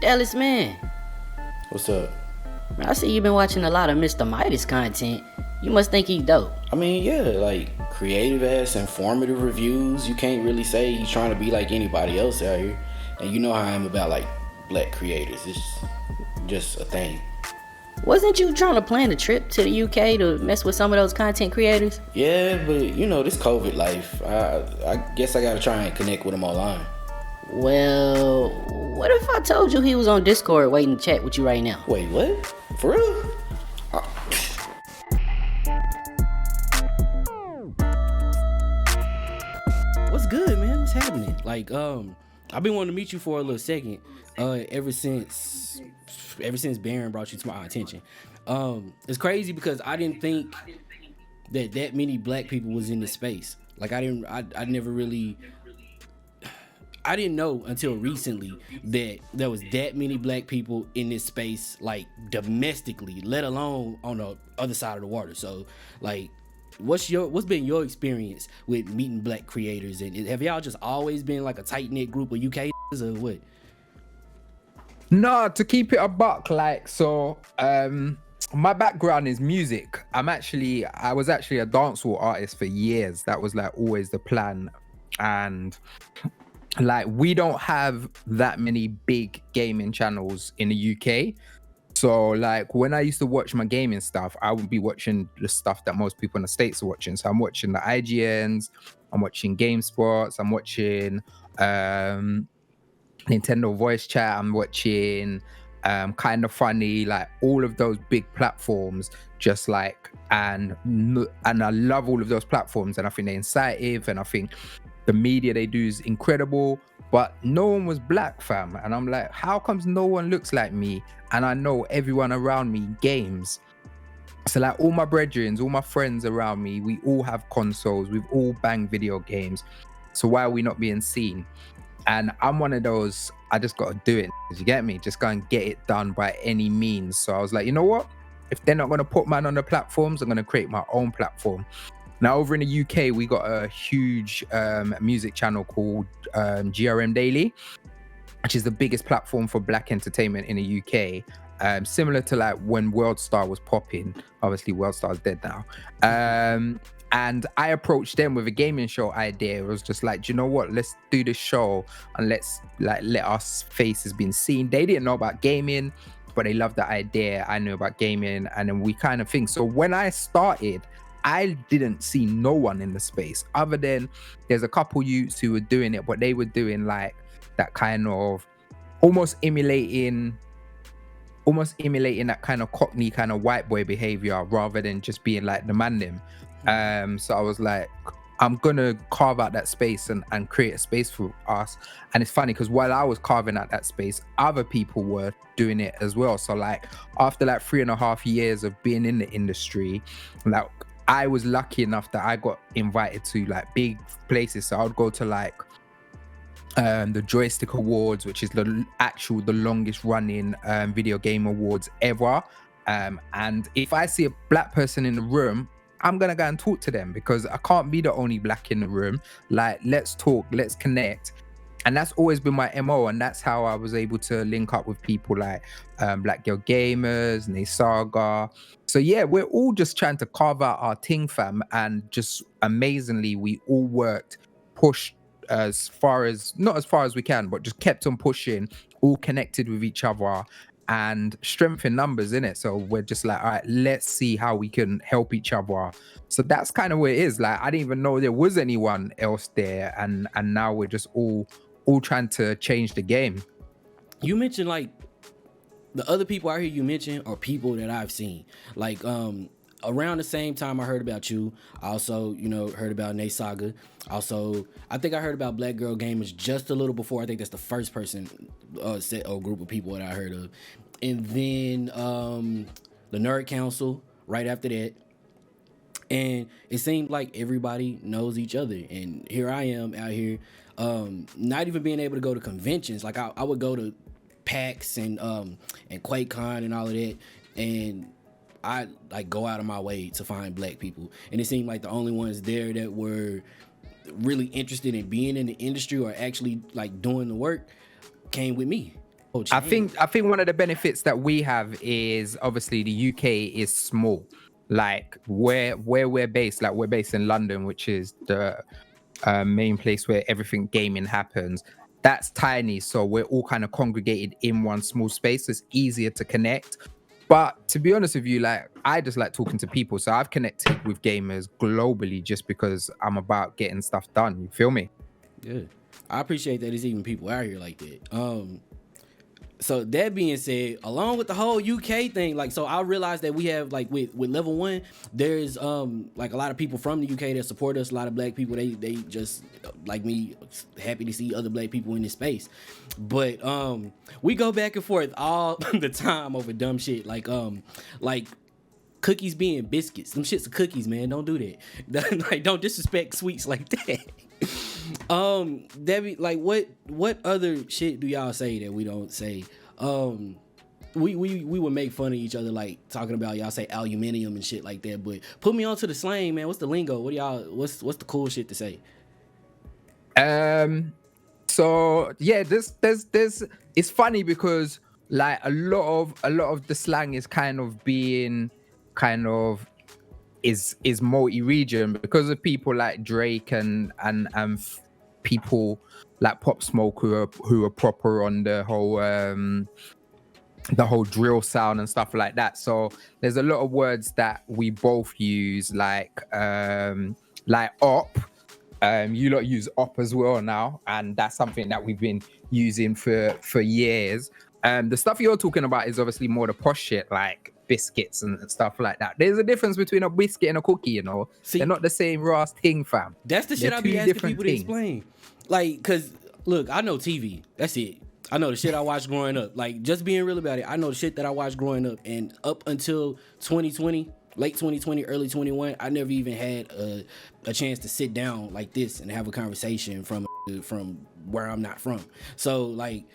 Dallas, man. What's up? I see you've been watching a lot of Mr. Midas content. You must think he's dope. I mean, yeah, like creative ass, informative reviews. You can't really say he's trying to be like anybody else out here. And you know how I am about like black creators. It's just a thing. Wasn't you trying to plan a trip to the UK to mess with some of those content creators? Yeah, but you know, this COVID life, I guess I gotta try and connect with them online. Well, what if I told you he was on Discord waiting to chat with you right now? Wait, what? For real? What's good, man? What's happening? Like, I've been wanting to meet you for a little second. Ever since Baron brought you to my attention. It's crazy because I didn't think that many black people was in this space. Like, I didn't know until recently that there was that many black people in this space, like domestically, let alone on the other side of the water. So, like, what's been your experience with meeting black creators? And have y'all just always been like a tight knit group of UK or what? No, to keep it a buck, like, so my background is music. I was actually a dancehall artist for years. That was like always the plan. And like, we don't have that many big gaming channels in the UK. So like, when I used to watch my gaming stuff, I would be watching the stuff that most people in the States are watching. So I'm watching the IGNs, I'm watching GameSpots, I'm watching Nintendo Voice Chat, I'm watching Kind of Funny, like all of those big platforms, just like, and I love all of those platforms, and I think they're insightful, and I think the media they do is incredible, but no one was black, fam. And I'm like, how comes no one looks like me? And I know everyone around me games. So like, all my brethren, all my friends around me, we all have consoles, we've all banged video games. So why are we not being seen? And I'm one of those, I just got to do it. You get me? Just go and get it done by any means. So I was like, you know what? If they're not going to put man on the platforms, I'm going to create my own platform. Now, over in the UK, we got a huge music channel called GRM Daily, which is the biggest platform for black entertainment in the UK. Similar to like when WorldStar was popping. Obviously, WorldStar's dead now. And I approached them with a gaming show idea. It was just like, do you know what? Let's do this show and let's like let our faces be seen. They didn't know about gaming, but they loved the idea. I knew about gaming, and then we kind of think. So when I started, I didn't see no one in the space other than there's a couple youths who were doing it, but they were doing like that kind of almost emulating that kind of cockney kind of white boy behavior rather than just being like the man them. So I was like, I'm gonna carve out that space and create a space for us. And it's funny because while I was carving out that space, other people were doing it as well. So like, after like 3.5 years of being in the industry, like, I was lucky enough that I got invited to like big places. So I would go to like the Joystick Awards, which is the longest running video game awards ever. And if I see a black person in the room, I'm gonna go and talk to them because I can't be the only black in the room. Like, let's talk, let's connect. And that's always been my MO, and that's how I was able to link up with people like Black Girl Gamers, Saga. So yeah, we're all just trying to carve out our thing, fam, and just amazingly, we all worked, pushed not as far as we can, but just kept on pushing, all connected with each other, and strength in numbers, innit? So we're just like, all right, let's see how we can help each other. So that's kind of where it is. Like, I didn't even know there was anyone else there, and now we're just all trying to change the game. You mentioned like the other people out here you mentioned are people that I've seen. Like around the same time I heard about you, I also, heard about Saga. Also, I think I heard about Black Girl Gamers just a little before. I think that's the first person set or group of people that I heard of. And then the Nerd Council right after that. And it seemed like everybody knows each other. And here I am out here, not even being able to go to conventions. Like I would go to PAX and QuakeCon and all of that, and I like go out of my way to find black people. And it seemed like the only ones there that were really interested in being in the industry or actually like doing the work came with me. I think one of the benefits that we have is obviously the UK is small. Like where we're based, like we're based in London, which is the main place where everything gaming happens. That's tiny, so we're all kind of congregated in one small space. So it's easier to connect. But to be honest with you, like I just like talking to people, so I've connected with gamers globally just because I'm about getting stuff done. You feel me? Yeah, I appreciate that there's even people out here like that. So that being said, along with the whole UK thing, like, so I realized that we have, like, with level 1, there's like a lot of people from the UK that support us. A lot of black people, they just like me, happy to see other black people in this space. But we go back and forth all the time over dumb shit, like cookies being biscuits. Them shits are cookies, man. Don't do that. Like, don't disrespect sweets like that. Debbie, like, what other shit do y'all say that we don't say? We would make fun of each other, like talking about, y'all say aluminium and shit like that. But put me onto the slang, man. What's the lingo? What do y'all? What's the cool shit to say? So yeah, there's it's funny because like a lot of the slang is is multi-region because of people like Drake and people like Pop Smoke who are proper on the whole drill sound and stuff like that. So there's a lot of words that we both use, like op. You lot use op as well now, and that's something that we've been using for years. The stuff you're talking about is obviously more the posh shit, like biscuits and stuff like that. There's a difference between a biscuit and a cookie, you know. See, they're not the same raw thing, fam. That's the shit I be asking people to explain. Like, cause look, I know TV. That's it. I know the shit I watched growing up. Like, just being real about it, I know the shit that I watched growing up, and up until 2020, late 2020, early 21, I never even had a chance to sit down like this and have a conversation from where I'm not from. So, like,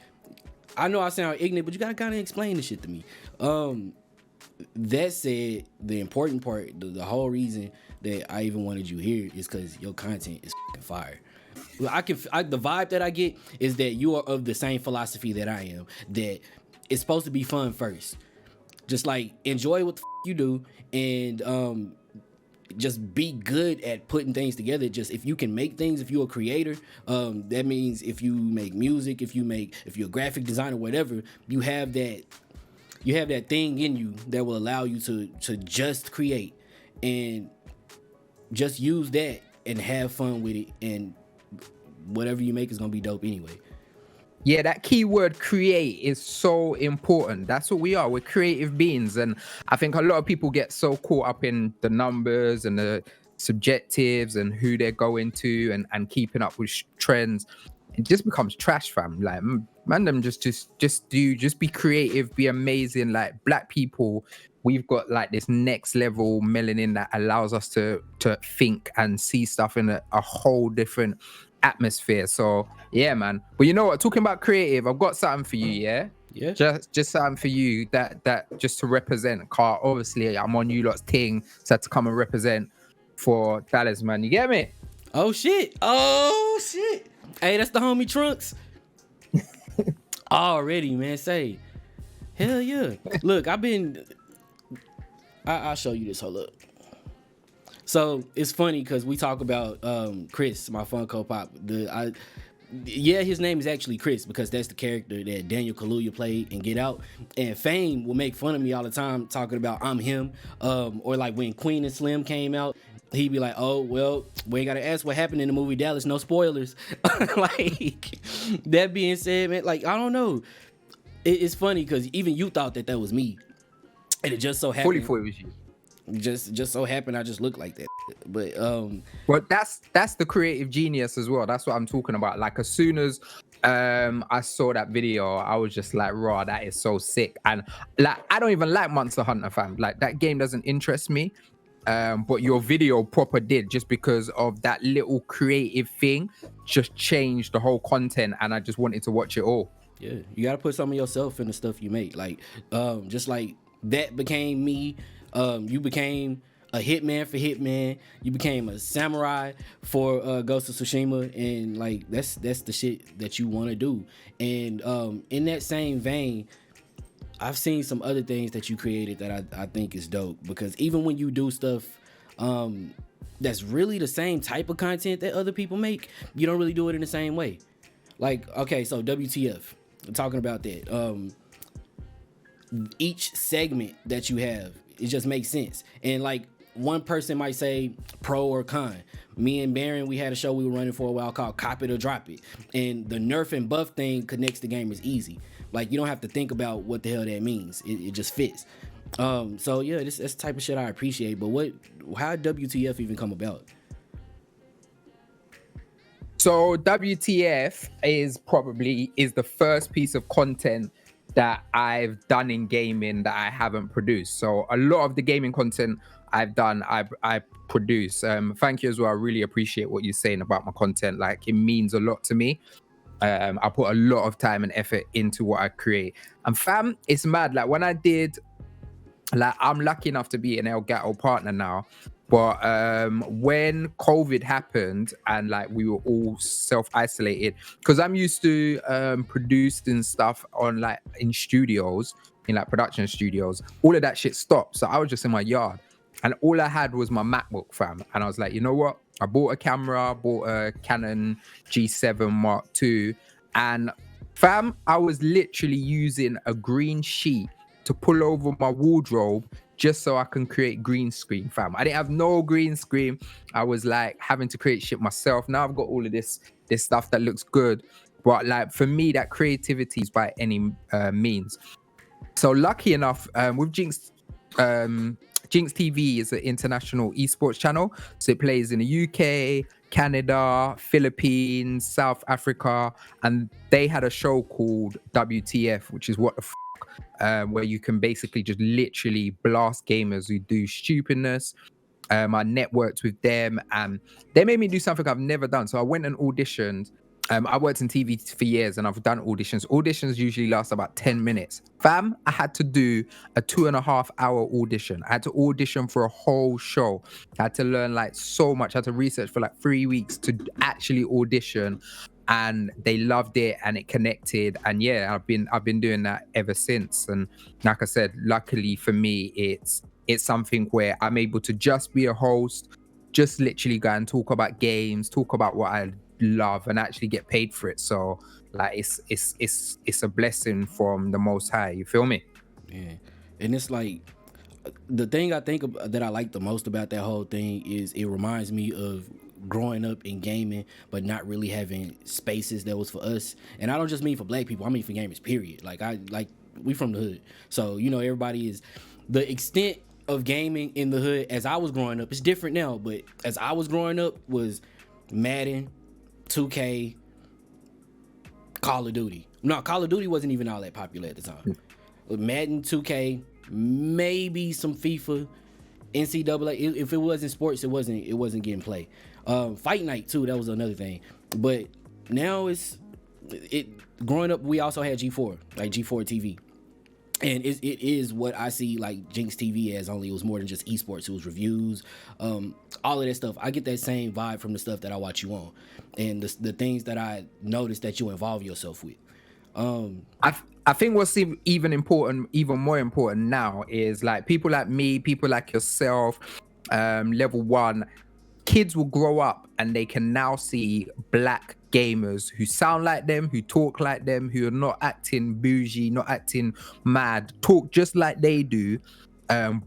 I know I sound ignorant, but you gotta kind of explain the shit to me. That said, the important part, the whole reason that I even wanted you here is because your content is fucking fire. The vibe that I get is that you are of the same philosophy that I am, that it's supposed to be fun first. Just like enjoy what the you do, and just be good at putting things together. Just if you can make things, if you're a creator, that means if you make music, if you're a graphic designer, whatever, you have that thing in you that will allow you to just create and just use that and have fun with it, and whatever you make is gonna be dope anyway. Yeah, that keyword create is so important. That's what we are. We're creative beings. And I think a lot of people get so caught up in the numbers and the subjectives and who they're going to and keeping up with trends. It just becomes trash, fam. Like, man, them just be creative, be amazing. Like, black people, we've got like this next level melanin that allows us to think and see stuff in a whole different atmosphere. So yeah, man. But you know what, talking about creative, I've got something for you. Yeah just something for you that just to represent, car obviously I'm on you lot's thing, so to come and represent for Dallas, man. You get me? Oh shit, hey, that's the homie Trunks. Already, man. Say hell yeah. Look, I'll show you this. Hold up. So it's funny because we talk about Chris, my Funko Pop. His name is actually Chris because that's the character that Daniel Kaluuya played in Get Out. And Fame will make fun of me all the time talking about I'm him. Or like when Queen and Slim came out, he'd be like, oh, well, we ain't got to ask what happened in the movie Dallas. No spoilers. Like, that being said, man, like, I don't know. It's funny because even you thought that was me. And it just so happened. Fully it was you. Just so happened I just look like that. But well, that's the creative genius as well. That's what I'm talking about. Like, as soon as I saw that video, I was just like, raw, that is so sick. And like, I don't even like Monster Hunter, fam. Like, that game doesn't interest me. But your video proper did, just because of that little creative thing just changed the whole content, and I just wanted to watch it all. Yeah, you gotta put some of yourself in the stuff you make. Like, just like that became me. You became a hitman for Hitman. You became a samurai for Ghost of Tsushima, and like that's the shit that you want to do. And in that same vein, I've seen some other things that you created that I think is dope, because even when you do stuff that's really the same type of content that other people make, you don't really do it in the same way. Like, okay, so WTF, I'm talking about that. Each segment that you have, it just makes sense. And like, one person might say pro or con. Me and Baron, we had a show we were running for a while called Cop It or Drop It. And the nerf and buff thing connects the gamers easy. Like, you don't have to think about what the hell that means. It just fits. So yeah, that's the type of shit I appreciate. But how did WTF even come about? So WTF is the first piece of content that I've done in gaming that I haven't produced. So a lot of the gaming content I've done, I produce. Thank you as well. I really appreciate what you're saying about my content. Like, it means a lot to me. I put a lot of time and effort into what I create. And fam, it's mad. Like, when I did, like, I'm lucky enough to be an Elgato partner now. But when COVID happened and like we were all self-isolated, because I'm used to producing stuff on like in studios, in like production studios, all of that shit stopped. So I was just in my yard and all I had was my MacBook, fam. And I was like, you know what? I bought a camera, bought a Canon G7 Mark II, and fam, I was literally using a green sheet to pull over my wardrobe just so I can create green screen, fam. I didn't have no green screen. I was like having to create shit myself. Now I've got all of this stuff that looks good. But like, for me, that creativity is by any means. So lucky enough, with Ginx TV is an international esports channel. So it plays in the UK, Canada, Philippines, South Africa. And they had a show called WTF, which is what the where you can basically just literally blast gamers who do stupidness. I networked with them and they made me do something I've never done. So I went and auditioned. I worked in TV for years and I've done auditions. Auditions usually last about 10 minutes. Fam, I had to do a 2.5-hour audition. I had to audition for a whole show. I had to learn like so much. I had to research for like 3 weeks to actually audition. And they loved it and it connected. And yeah, I've been doing that ever since. And like I said, luckily for me, it's something where I'm able to just be a host, just literally go and talk about games, talk about what I love and actually get paid for it. So like, it's a blessing from the Most High. You feel me? Yeah. And it's like, the thing I think that I like the most about that whole thing is it reminds me of growing up in gaming but not really having spaces that was for us. And I don't just mean for black people, I mean for gamers, period. Like, we from the hood, so you know, everybody is, the extent of gaming in the hood as I was growing up, it's different now, but as I was growing up was Madden, 2K, Call of Duty. No, Call of Duty wasn't even all that popular at the time. Madden, 2K, maybe some FIFA, NCAA. If it wasn't sports, it wasn't getting played. Fight Night too, that was another thing. But now growing up, we also had G4, like G4 TV. And it is what I see like Ginx TV as, only it was more than just esports. It was reviews, all of that stuff. I get that same vibe from the stuff that I watch you on, and the things that I notice that you involve yourself with. I think what's even more important now is like people like me, people like yourself, level one. Kids will grow up and they can now see black gamers who sound like them, who talk like them, who are not acting bougie, not acting mad, talk just like they do,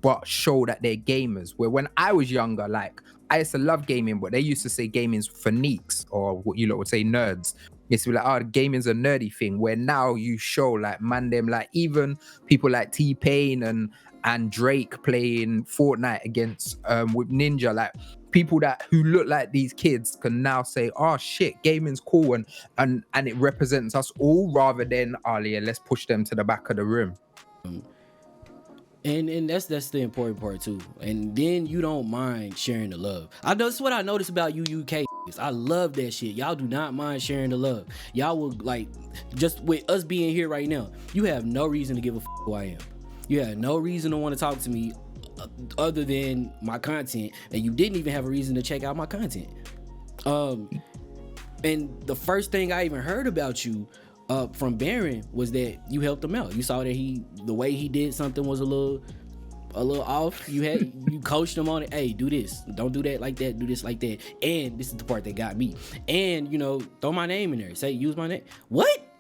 but show that they're gamers. Where when I was younger, like, I used to love gaming, but they used to say gaming's for neeks, or what you lot would say nerds. It's like, oh, gaming's a nerdy thing. Where now you show like man them, like even people like T-Pain and Drake playing Fortnite against with Ninja, like people who look like these kids can now say, oh shit, gaming's cool, and it represents us all, rather than, oh yeah, let's push them to the back of the room. And that's the important part too. And then you don't mind sharing the love. That's what I noticed about you UK. I love that shit. Y'all do not mind sharing the love. Y'all will, like, just with us being here right now, you have no reason to give a fuck who I am. You have no reason to want to talk to me other than my content, and you didn't even have a reason to check out my content. And the first thing I even heard about you from Baron was that you helped him out. You saw that the way he did something was a little off. You coached him on it. Hey, do this. Don't do that like that. Do this like that. And this is the part that got me. And throw my name in there. Say use my name. What?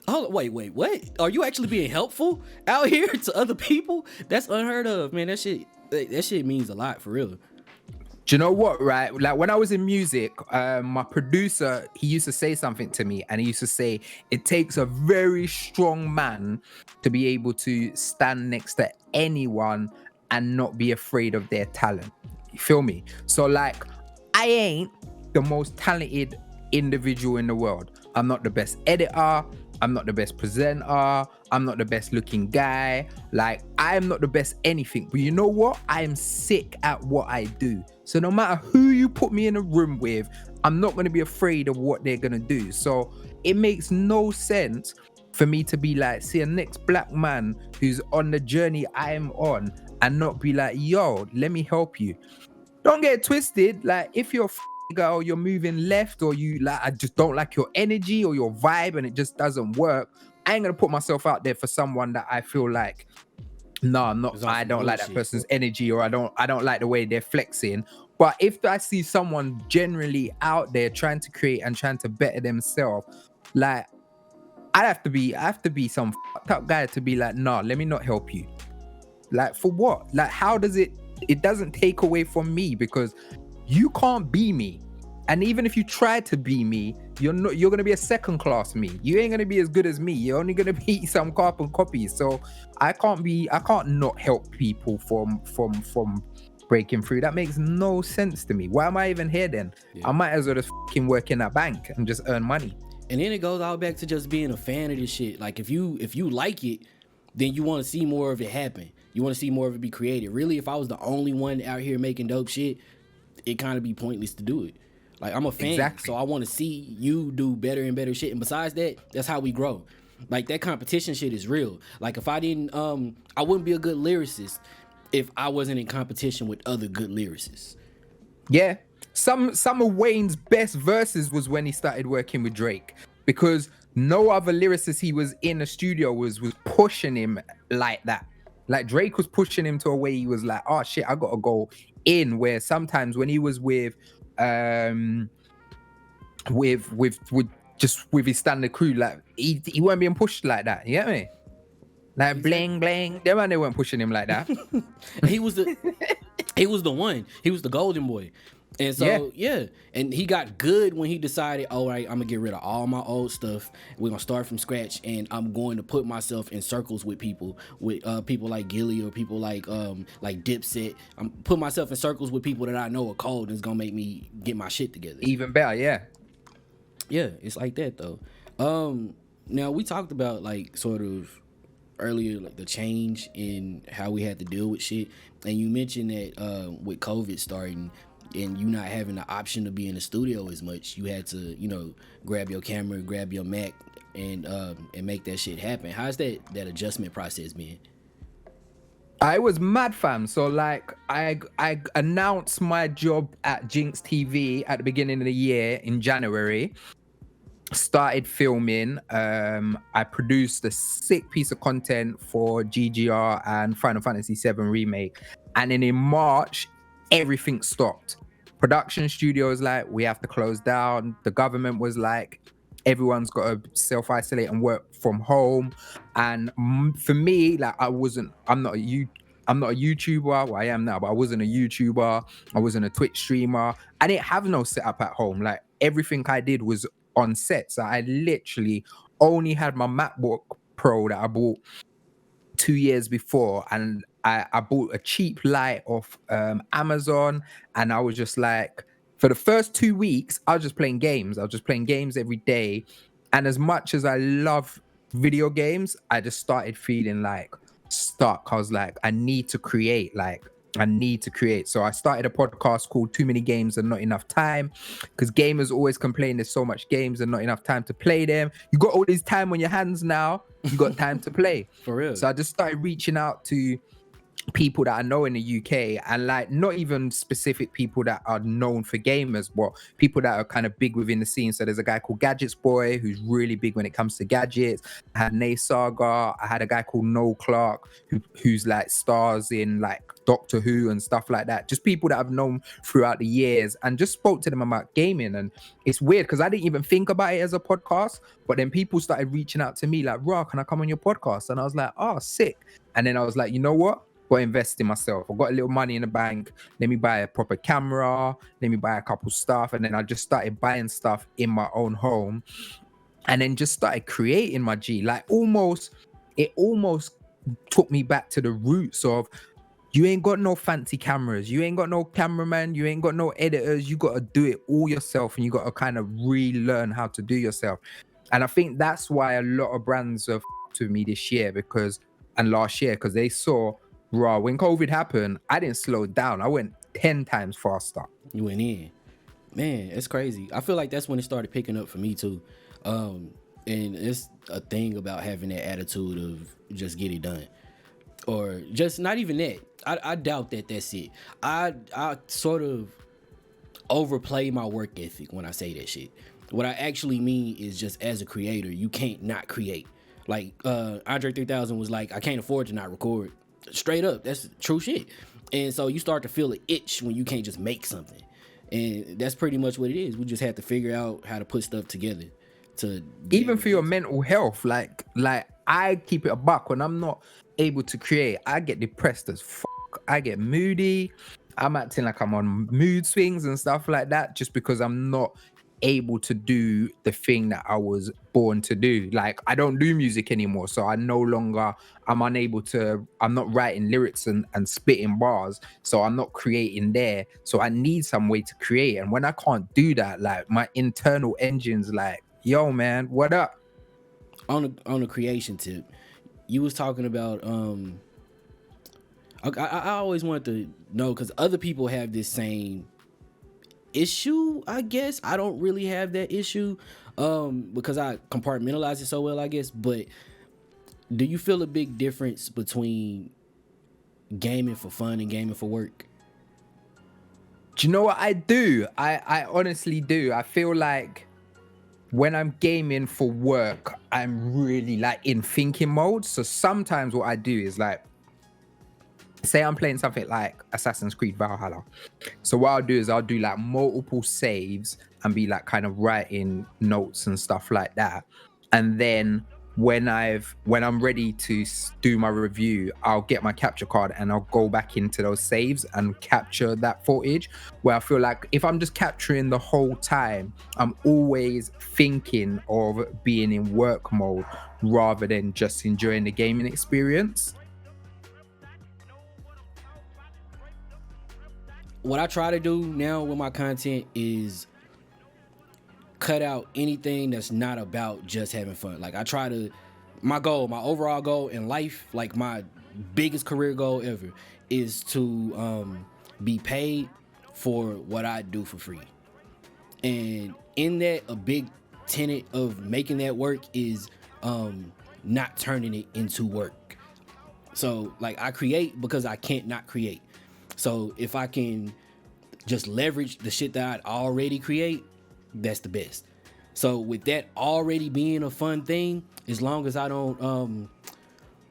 Oh wait, what? Are you actually being helpful out here to other people? That's unheard of, man. That shit means a lot for real. Do you know what, right? Like when I was in music, my producer, he used to say something to me, and he used to say, it takes a very strong man to be able to stand next to anyone and not be afraid of their talent. You feel me? So like, I ain't the most talented individual in the world. I'm not the best editor. I'm not the best presenter. I'm not the best looking guy. Like, I am not the best anything. But you know what? I am sick at what I do. So no matter who you put me in a room with, I'm not going to be afraid of what they're going to do. So it makes no sense for me to be like, see a next black man who's on the journey I am on and not be like, yo, let me help you. Don't get it twisted. Like, if you're girl, you're moving left, or you like, I just don't like your energy or your vibe and it just doesn't work, I ain't gonna put myself out there for someone that I feel like, no, I'm not, I don't like that person's energy, or I don't like the way they're flexing. But if I see someone generally out there trying to create and trying to better themselves, like, I have to be some fucked up guy to be like, nah, let me not help you. Like, for what? Like, how does it doesn't take away from me, because you can't be me. And even if you try to be me, you're going to be a second class me. You ain't going to be as good as me. You're only going to be some carbon copies. So I can't not help people from breaking through. That makes no sense to me. Why am I even here then? Yeah. I might as well just fucking work in a bank and just earn money. And then it goes all back to just being a fan of this shit. Like, if you like it, then you want to see more of it happen. You want to see more of it be created. Really, if I was the only one out here making dope shit, it kind of be pointless to do it. Like, I'm a fan, so I want to see you do better and better shit. And besides that, that's how we grow. Like, that competition shit is real. Like, if I didn't, I wouldn't be a good lyricist if I wasn't in competition with other good lyricists. Yeah. Some of Wayne's best verses was when he started working with Drake, because no other lyricist he was in the studio was pushing him like that. Like, Drake was pushing him to a way he was like, oh shit, I gotta go in. Where sometimes when he was with his standard crew, like he weren't being pushed like that. You get me? Like, bling bling. They weren't pushing him like that. He was the one. He was the golden boy. And so, yeah. And he got good when he decided, all right, I'm going to get rid of all my old stuff. We're going to start from scratch, and I'm going to put myself in circles with people like Gilly, or people like Dipset. I'm putting myself in circles with people that I know are cold, and it's going to make me get my shit together. Even better, yeah. Yeah, it's like that, though. Now, we talked about, like, sort of earlier, like, the change in how we had to deal with shit. And you mentioned that with COVID starting, and you not having the option to be in the studio as much, you had to, grab your camera, grab your Mac, and make that shit happen. How's that adjustment process been? I was mad, fam. So, like, I announced my job at Ginx TV at the beginning of the year in January. Started filming. I produced a sick piece of content for GGR and Final Fantasy VII Remake. And then in March, everything stopped. Production studios, like, we have to close down. The government was like, everyone's got to self-isolate and work from home. And for me, like, I'm not a YouTuber. Well, I am now, but I wasn't a YouTuber. I wasn't a Twitch streamer. I didn't have no setup at home. Like, everything I did was on set. So I literally only had my MacBook Pro that I bought 2 years before, and I bought a cheap light off Amazon, and I was just like, for the first 2 weeks, I was just playing games. I was just playing games every day. And as much as I love video games, I just started feeling like stuck. I was like, I need to create. So I started a podcast called Too Many Games and Not Enough Time, because gamers always complain there's so much games and not enough time to play them. You got all this time on your hands now, you got time to play. For real. So I just started reaching out to people that I know in the UK, and like not even specific people that are known for gamers, but people that are kind of big within the scene. So there's a guy called Gadgets Boy who's really big when it comes to gadgets. I had Nay Saga. I had a guy called Noel Clark who's like stars in like Doctor Who and stuff like that. Just people that I've known throughout the years, and just spoke to them about gaming. And it's weird because I didn't even think about it as a podcast, but then people started reaching out to me like, "Raw, can I come on your podcast?" And I was like, "Oh, sick." And then I was like, you know what? Got to invest in myself. I've got a little money in the bank. Let me buy a proper camera. Let me buy a couple stuff. And then I just started buying stuff in my own home, and then just started creating my G. Like it almost took me back to the roots of, you ain't got no fancy cameras. You ain't got no cameraman. You ain't got no editors. You got to do it all yourself, and you got to kind of relearn how to do yourself. And I think that's why a lot of brands have f***ed with me this year and last year, because they saw, raw, when COVID happened, I didn't slow down. I went 10 times faster. You went in. Man, it's crazy. I feel like that's when it started picking up for me too. And it's a thing about having that attitude of just get it done. Or just not even that. I doubt that that's it. I sort of overplay my work ethic when I say that shit. What I actually mean is, just as a creator, you can't not create. Like Andre 3000 was like, I can't afford to not record. Straight up, that's true shit. And so you start to feel an itch when you can't just make something, and that's pretty much what it is. We just have to figure out how to put stuff together to even for your mental health. Like I keep it a buck. When I'm not able to create, I get depressed as fuck. I get moody. I'm acting like I'm on mood swings and stuff like that, just because I'm not able to do the thing that I was born to do. Like, I don't do music anymore, so I'm not writing lyrics and spitting bars, so I'm not creating there. So I need some way to create, and when I can't do that, like, my internal engine's like, yo man, what up? On a creation tip, you was talking about I always wanted to know, because other people have this same issue, I guess. I don't really have that issue because I compartmentalize it so well, I guess. But do you feel a big difference between gaming for fun and gaming for work? Do you know what I do? I honestly do. I feel like when I'm gaming for work, I'm really like in thinking mode. So sometimes what I do is, like, say I'm playing something like Assassin's Creed Valhalla. So what I'll do is I'll do like multiple saves and be like kind of writing notes and stuff like that. And then when I'm ready to do my review, I'll get my capture card and I'll go back into those saves and capture that footage, where I feel like if I'm just capturing the whole time, I'm always thinking of being in work mode rather than just enjoying the gaming experience. What I try to do now with my content is cut out anything that's not about just having fun. Like, I try to, my overall goal in life, like my biggest career goal ever, is to be paid for what I do for free. And in that, a big tenet of making that work is not turning it into work. So, like, I create because I can't not create. So if I can just leverage the shit that I'd already create, that's the best. So with that already being a fun thing, as long as I don't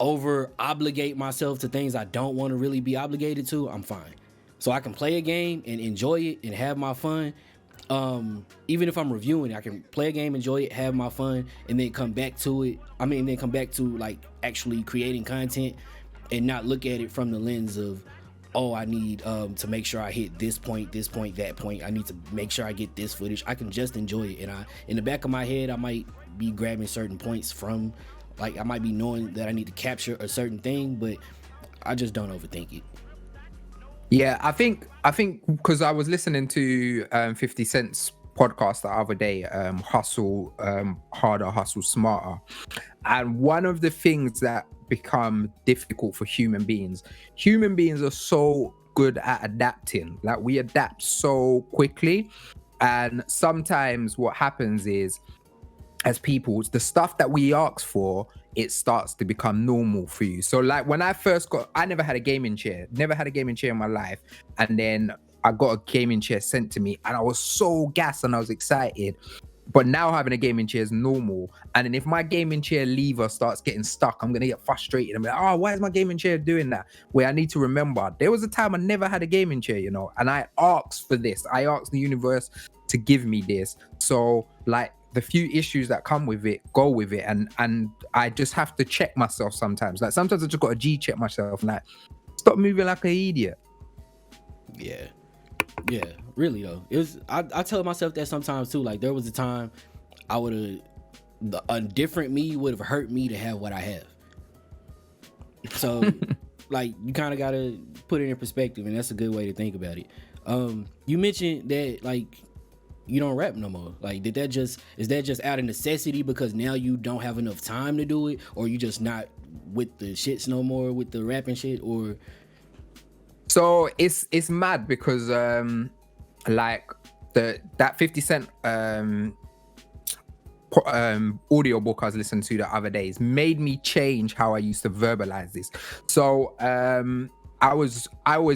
over obligate myself to things I don't want to really be obligated to, I'm fine. So I can play a game and enjoy it and have my fun. Even if I'm reviewing it, I can play a game, enjoy it, have my fun, and then come back to it. Then come back to like actually creating content, and not look at it from the lens of, oh, I need to make sure I hit this point, that point. I need to make sure I get this footage. I can just enjoy it. And in the back of my head, I might be grabbing certain points from, like, I might be knowing that I need to capture a certain thing, but I just don't overthink it. Yeah, I think because I was listening to 50 Cent's podcast the other day, Hustle Harder, Hustle Smarter. And one of the things that become difficult for human beings are so good at adapting. Like, we adapt so quickly, and sometimes what happens is, as people, the stuff that we ask for it starts to become normal for you. So like when I never had a gaming chair in my life, and then I got a gaming chair sent to me, and I was so gassed and I was excited. But now having a gaming chair is normal, and then if my gaming chair lever starts getting stuck, I'm gonna get frustrated. I'm like, oh, why is my gaming chair doing that? Where I need to remember, there was a time I never had a gaming chair, you know, and I asked for this. I asked the universe to give me this. So like the few issues that come with it, go with it, and I just have to check myself sometimes. Like sometimes I just got to G-check myself, and like stop moving like an idiot. Yeah, really though. It was. I tell myself that sometimes too. Like there was a time I would have, a different me would have hurt me to have what I have. So, like you kind of gotta put it in perspective, and that's a good way to think about it. You mentioned that like you don't rap no more. Like is that just out of necessity because now you don't have enough time to do it, or you just not with the shits no more with the rapping shit, or? So it's mad because like that 50 Cent audio book I was listening to the other days made me change how I used to verbalize this. So I always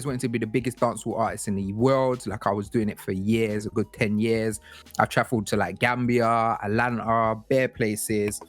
wanted to be the biggest dancehall artist in the world. Like I was doing it for years, a good 10 years. I traveled to like Gambia, Atlanta, bare places.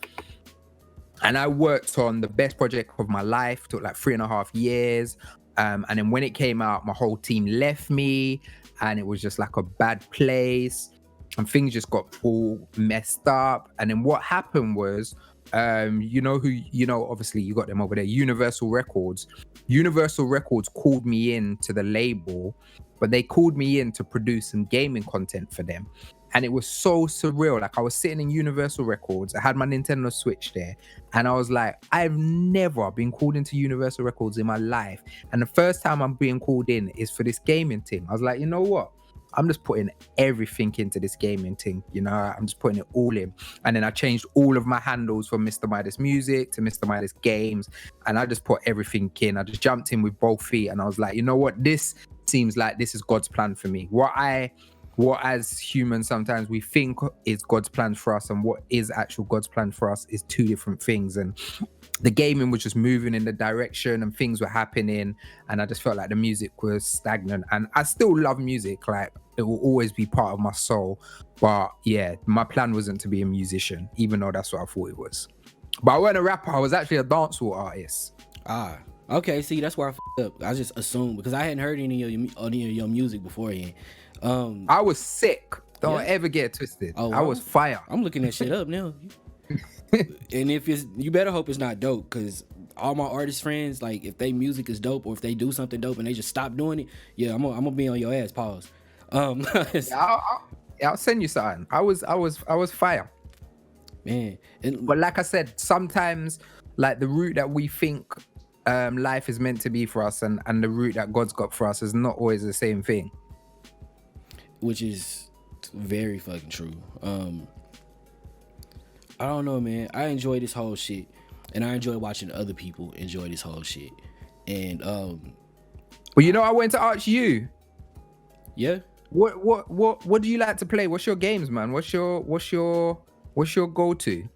And I worked on the best project of my life, took like 3.5 years. And then when it came out, my whole team left me, and it was just like a bad place, and things just got all messed up. And then what happened was, obviously you got them over there, Universal Records. Universal Records called me in to the label, but they called me in to produce some gaming content for them. And it was so surreal. Like I was sitting in Universal Records, I had my Nintendo Switch there, and I was like, I've never been called into Universal Records in my life. And the first time I'm being called in is for this gaming thing. I was like, you know what? I'm just putting everything into this gaming thing, you know, I'm just putting it all in. And then I changed all of my handles from Mr. Midas Music to Mr. Midas Games, and I just put everything in. I just jumped in with both feet, and I was like, you know what? This seems like this is God's plan for me. What as humans sometimes we think is God's plan for us, and what is actual God's plan for us is two different things. And the gaming was just moving in the direction, and things were happening, and I just felt like the music was stagnant. And I still love music, like it will always be part of my soul, but yeah, my plan wasn't to be a musician, even though that's what I thought it was. But I wasn't a rapper, I was actually a dancehall artist. Okay, see, that's where I f***ed up. I just assumed, because I hadn't heard any of your music beforehand. I was sick. Don't ever get it twisted. I was fire. I'm looking that shit up now. And if you better hope it's not dope, because all my artist friends, like if they music is dope, or if they do something dope and they just stop doing it, yeah, I'm gonna be on your ass. Pause. I'll send you something. I was fire, man. But like I said, sometimes like the route that we think life is meant to be for us, and the route that God's got for us is not always the same thing. Which is very fucking true. I don't know, man. I enjoy this whole shit, and I enjoy watching other people enjoy this whole shit. And well, you know, I went to ask you. Yeah. What do you like to play? What's your games, man? What's your go-to?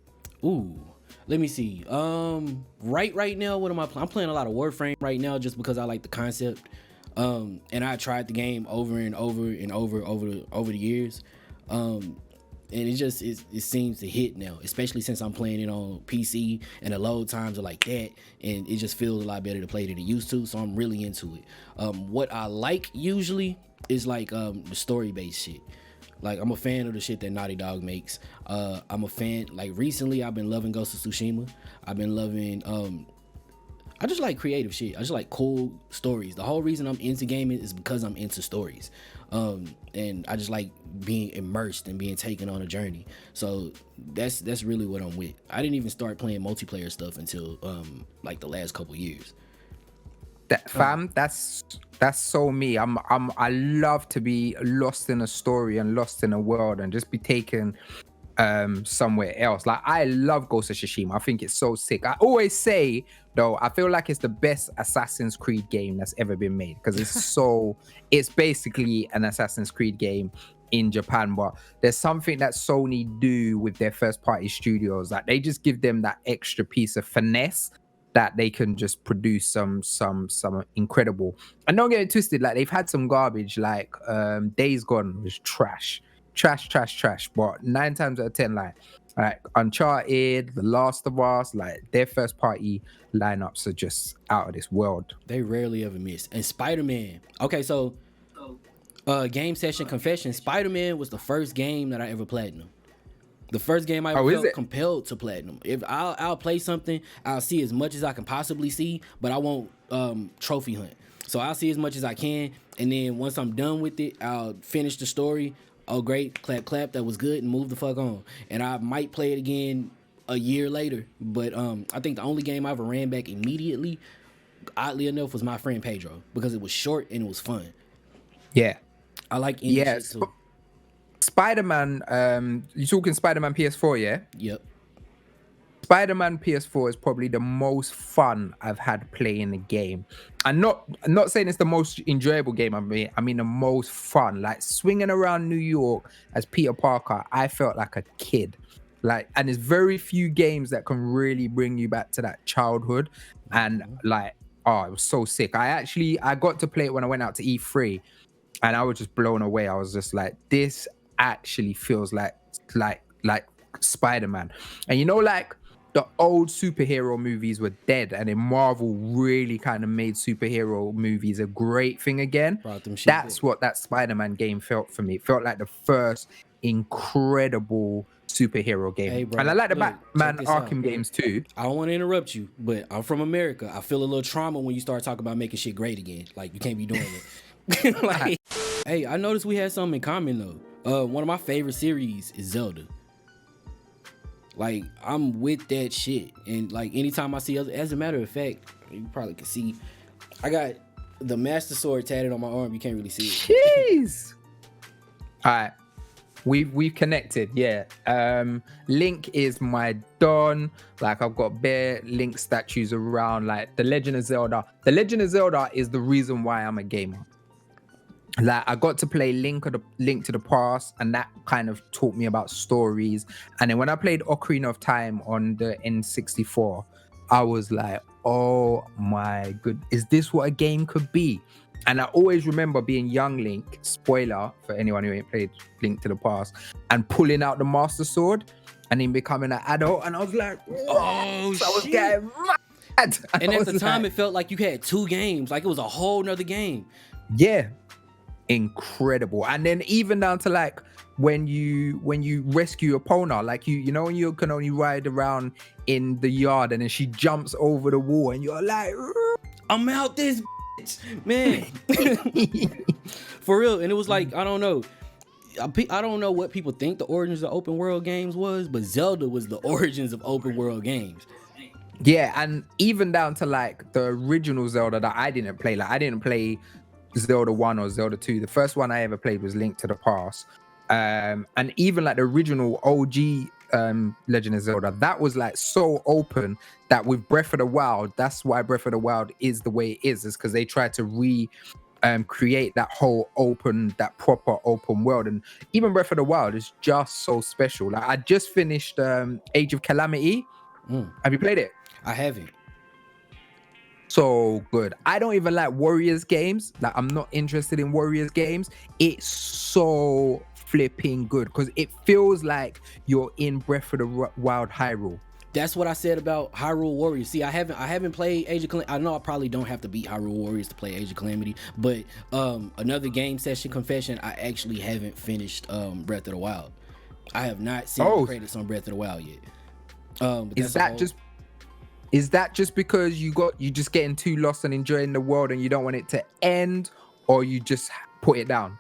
Ooh, let me see. Right now, what am I playing? I'm playing a lot of Warframe right now, just because I like the concept. And I tried the game over and over the years. And it seems to hit now, especially since I'm playing it on PC and the load times are like that, and it just feels a lot better to play than it used to. So I'm really into it. What I like usually is like the story-based shit. Like I'm a fan of the shit that Naughty Dog makes. I'm a fan. Like recently, I've been loving Ghost of Tsushima. I've been loving. I just like creative shit. I just like cool stories. The whole reason I'm into gaming is because I'm into stories. And I just like being immersed and being taken on a journey. So that's really what I'm with. I didn't even start playing multiplayer stuff until like the last couple years. That's so me. I love to be lost in a story and lost in a world and just be taken somewhere else. Like I love Ghost of Tsushima. I think it's so sick. I always say though, I feel like it's the best Assassin's Creed game that's ever been made, because it's basically an Assassin's Creed game in Japan, but there's something that Sony do with their first party studios, that they just give them that extra piece of finesse that they can just produce some incredible. And don't get it twisted, like they've had some garbage, like Days Gone was trash. But 9 times out of 10, like Uncharted, The Last of Us, like their first party lineups are just out of this world. They rarely ever miss. And Spider-Man. Okay, so game session confession. Spider-Man was the first game that I ever platinum. The first game I felt compelled to platinum. If I'll play something, I'll see as much as I can possibly see, but I won't trophy hunt. So I'll see as much as I can, and then once I'm done with it, I'll finish the story. Oh, great, clap, that was good, and move the fuck on. And I might play it again a year later, but I think the only game I ever ran back immediately, oddly enough, was My Friend Pedro, because it was short and it was fun. Yeah. I like indie shit too. Spider-Man, you talking Spider-Man PS4, yeah? Yep. Spider-Man PS4 is probably the most fun I've had playing the game. I'm not saying it's the most enjoyable game I've made. I mean the most fun. Like swinging around New York as Peter Parker, I felt like a kid. Like, and there's very few games that can really bring you back to that childhood. And like, oh, it was so sick. I got to play it when I went out to E3, and I was just blown away. I was just like, this actually feels like Spider-Man. And you know, like the old superhero movies were dead, and then Marvel really kind of made superhero movies a great thing again. That's what that Spider-Man game felt for me. It felt like the first incredible superhero game. Hey, bro, and I like the Batman Arkham games too. I don't want to interrupt you, but I'm from America. I feel a little trauma when you start talking about making shit great again. Like, you can't be doing it. Like, hey, I noticed we had something in common though. One of my favorite series is Zelda. Like, I'm with that shit. And like, anytime I see other, as a matter of fact, you probably can see, I got the Master Sword tatted on my arm. You can't really see it. Jeez. All right. We've connected, yeah. Link is my don. Like, I've got bare Link statues around. Like, The Legend of Zelda. The Legend of Zelda is the reason why I'm a gamer. Like, I got to play Link to the Past, and that kind of taught me about stories. And then when I played Ocarina of Time on the N64, I was like, oh my good, is this what a game could be? And I always remember being young Link, spoiler for anyone who ain't played Link to the Past, and pulling out the Master Sword and then becoming an adult. And I was like, oh, so I was getting mad. And at the time, it felt like you had 2 games. Like, it was a whole nother game. Yeah. Incredible. And then even down to like when you rescue Epona, like you know when you can only ride around in the yard and then she jumps over the wall and you're like, I'm out this man. For real. And it was like, I don't know what people think the origins of open world games was, but Zelda was the origins of open world games. Yeah. And even down to like the original Zelda that I didn't play. Like, I didn't play Zelda 1 or Zelda 2. The first one I ever played was Link to the Past. And even like the original OG Legend of Zelda, that was like so open that with Breath of the Wild, that's why Breath of the Wild is the way it is because they tried to create that whole that proper open world. And even Breath of the Wild is just so special. Like, I just finished Age of Calamity. Have you played it? I haven't. So good. I don't even like Warriors games. Like, I'm not interested in Warriors games. It's so flipping good because it feels like you're in Breath of the Wild Hyrule. That's what I said about Hyrule Warriors. See, I haven't played Age of Calamity. I know I probably don't have to beat Hyrule Warriors to play Age of Calamity, but another game session confession, I actually haven't finished Breath of the Wild. I have not seen the credits on Breath of the Wild yet. Is that just because you just getting too lost and enjoying the world and you don't want it to end, or you just put it down?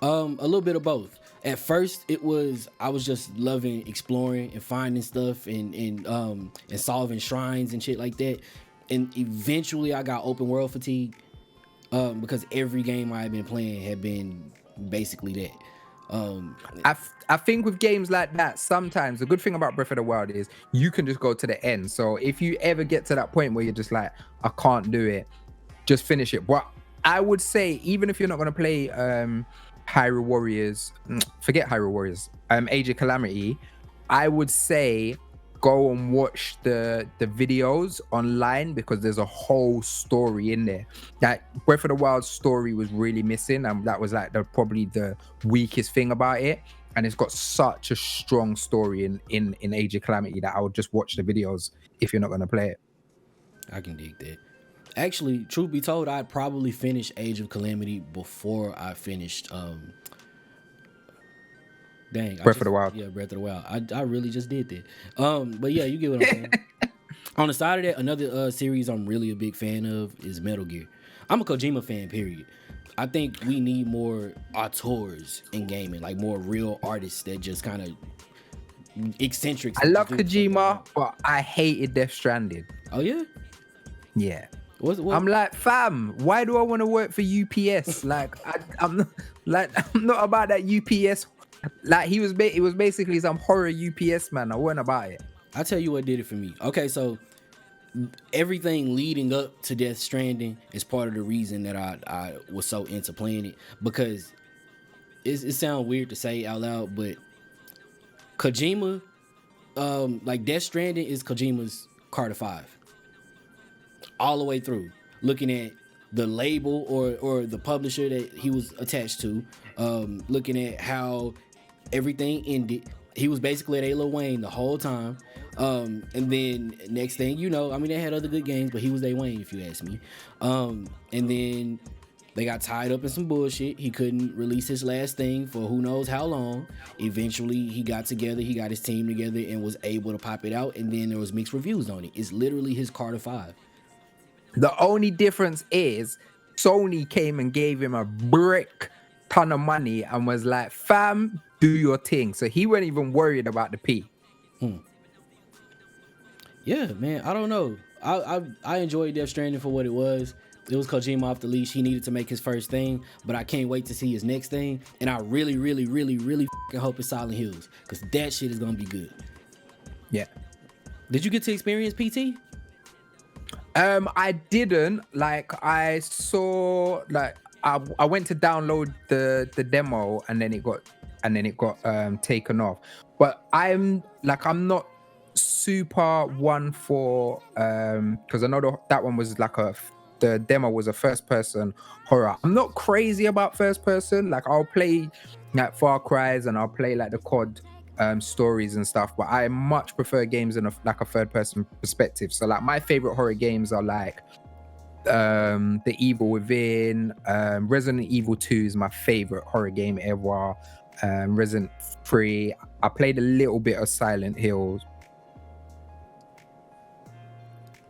A little bit of both. At first, I was just loving exploring and finding stuff and solving shrines and shit like that. And eventually, I got open world fatigue because every game I've been playing had been basically that. I think with games like that, sometimes the good thing about Breath of the Wild is you can just go to the end. So if you ever get to that point where you're just like, I can't do it, just finish it. But I would say, even if you're not going to play Hyrule Warriors, forget Hyrule Warriors, Age of Calamity, I would say go and watch the videos online, because there's a whole story in there. That Breath of the Wild story was really missing, and that was like probably the weakest thing about it. And it's got such a strong story in Age of Calamity that I would just watch the videos if you're not going to play it. I can dig that. Actually, truth be told, I'd probably finish Age of Calamity before I finished Breath of the Wild. Yeah, Breath of the Wild. I really just did that. But yeah, you get what I'm saying. On the side of that, another series I'm really a big fan of is Metal Gear. I'm a Kojima fan, period. I think we need more auteurs in gaming, like more real artists that just kind of eccentric. I love Kojima, but I hated Death Stranding. Oh yeah? Yeah. What? I'm like, fam, why do I want to work for UPS? Like, I'm not about that UPS. Like, it was basically some horror UPS man. I wasn't about it. I'll tell you what did it for me. Okay, so everything leading up to Death Stranding is part of the reason that I was so into playing it, because it sounds weird to say out loud, but Kojima, like Death Stranding is Kojima's Carter 5. All the way through, looking at the label or the publisher that he was attached to, looking at how everything ended. He was basically at Lil Wayne the whole time. And then next thing you know, I mean, they had other good games, but he was Wayne, if you ask me. And then they got tied up in some bullshit. He couldn't release his last thing for who knows how long. Eventually, he got together, he got his team together and was able to pop it out. And then there was mixed reviews on it. It's literally his Carter 5. The only difference is Sony came and gave him a brick ton of money and was like, fam, do your thing. So he wasn't even worried about the P. Yeah, man, I don't know. I enjoyed Death Stranding for what it was. It was Kojima off the leash. He needed to make his first thing, but I can't wait to see his next thing. And I really, really, really, really hope it's Silent Hills, because that shit is going to be good. Yeah. Did you get to experience PT? I didn't. Like, I saw, like, I went to download the demo and then it got taken off. But I'm not super one for because I know that one was like the demo was a first person horror. I'm not crazy about first person. Like, I'll play like Far Cry's and I'll play like the COD stories and stuff, but I much prefer games in a third person perspective. So like my favorite horror games are like The Evil Within, Resident Evil 2 is my favorite horror game ever. Resident 3, I played a little bit of Silent Hills.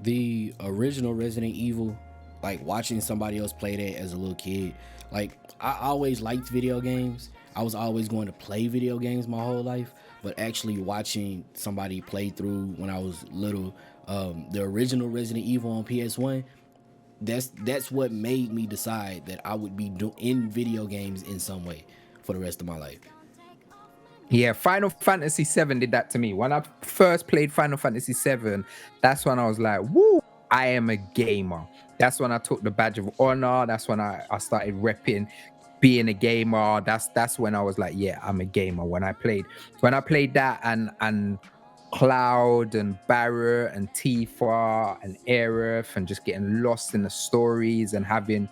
The original Resident Evil, like watching somebody else play that as a little kid, like I always liked video games. I was always going to play video games my whole life, but actually watching somebody play through when I was little, the original Resident Evil on PS1, that's what made me decide that I would be in video games in some way for the rest of my life. Yeah, Final Fantasy VII did that to me. When I first played Final Fantasy VII, that's when I was like, woo, I am a gamer. That's when I took the badge of honor. That's when I started repping being a gamer. That's when I was like, yeah, I'm a gamer. When I played that and Cloud and Barrett and Tifa and Aerith and just getting lost in the stories and having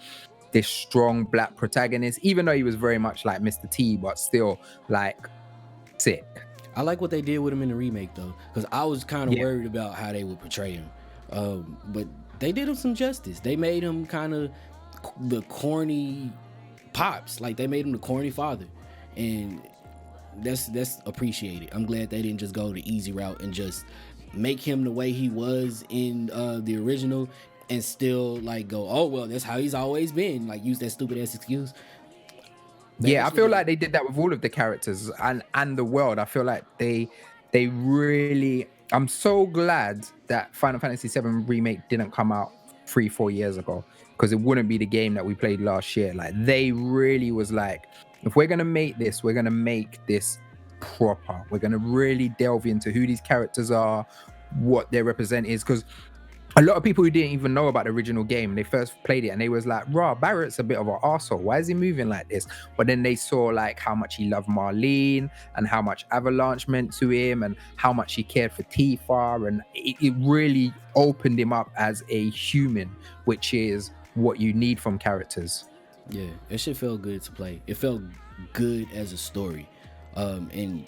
this strong black protagonist, even though he was very much like Mr. T, but still like sick. I like what they did with him in the remake though, because I was kind of worried about how they would portray him, but they did him some justice. They made him kind of the corny pops, like they made him the corny father, and that's appreciated. I'm glad they didn't just go the easy route and just make him the way he was in the original and still like go, oh well, that's how he's always been, like use that stupid ass excuse. I feel like they did that with all of the characters and the world. I feel like they really, I'm so glad that Final Fantasy VII Remake didn't come out 3-4 years ago, because it wouldn't be the game that we played last year. Like, they really was like, if we're going to make this, we're going to make this proper. We're going to really delve into who these characters are, what their represent is, because a lot of people who didn't even know about the original game, they first played it and they was like, raw, Barrett's a bit of an arsehole. Why is he moving like this? But then they saw like how much he loved Marlene and how much Avalanche meant to him and how much he cared for Tifa. And it really opened him up as a human, which is what you need from characters. Yeah, it shit felt good to play. It felt good as a story. And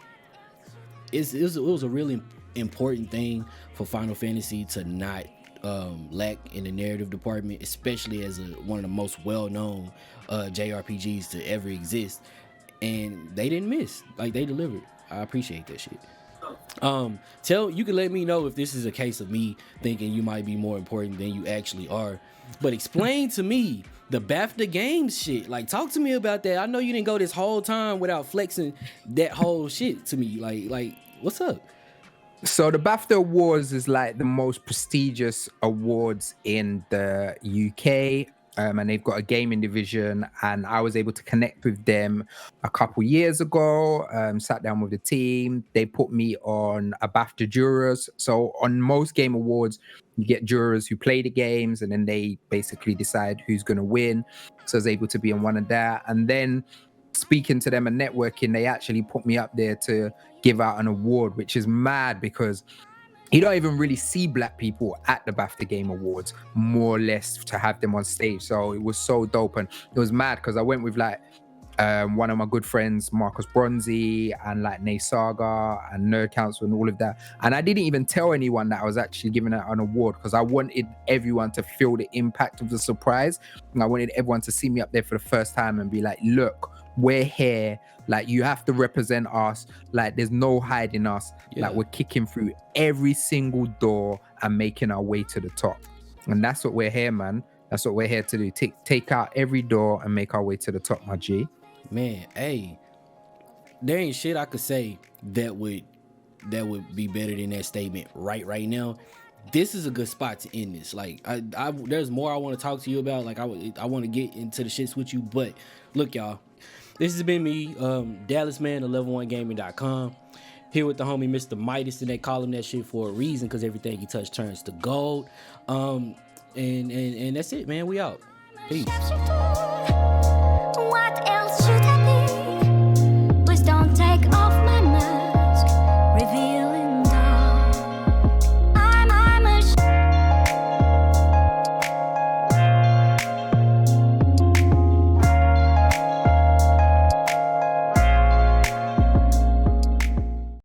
it was a really important thing for Final Fantasy to not lack in the narrative department, especially as one of the most well-known JRPGs to ever exist. And they didn't miss. Like, they delivered. I appreciate that shit. You can let me know if this is a case of me thinking you might be more important than you actually are. But explain to me the BAFTA Games shit. Like, talk to me about that. I know you didn't go this whole time without flexing that whole shit to me. Like, what's up? So the BAFTA Awards is like the most prestigious awards in the UK, and they've got a gaming division, and I was able to connect with them a couple years ago, sat down with the team. They put me on a BAFTA jurors. So on most game awards, you get jurors who play the games, and then they basically decide who's going to win. So I was able to be on one of that. And then speaking to them and networking, they actually put me up there to give out an award, which is mad because you don't even really see black people at the BAFTA Game Awards, more or less, to have them on stage. So it was so dope. And it was mad because I went with like one of my good friends, Marcus Bronzy, and like Nay Saga and Nerd Council and all of that. And I didn't even tell anyone that I was actually giving out an award because I wanted everyone to feel the impact of the surprise. And I wanted everyone to see me up there for the first time and be like, look, we're here. Like, you have to represent us. Like, there's no hiding us. Yeah. Like, we're kicking through every single door and making our way to the top. And that's what we're here, man. That's what we're here to do. Take out every door and make our way to the top, my G. Man, hey, there ain't shit I could say that would be better than that statement right now. This is a good spot to end this. Like, I there's more I want to talk to you about. Like, I want to get into the shits with you. But look, y'all, this has been me, Dallas Man of Level1Gaming.com, here with the homie Mr. Midas, and they call him that shit for a reason because everything he touched turns to gold. And that's it, man. We out. Peace. What else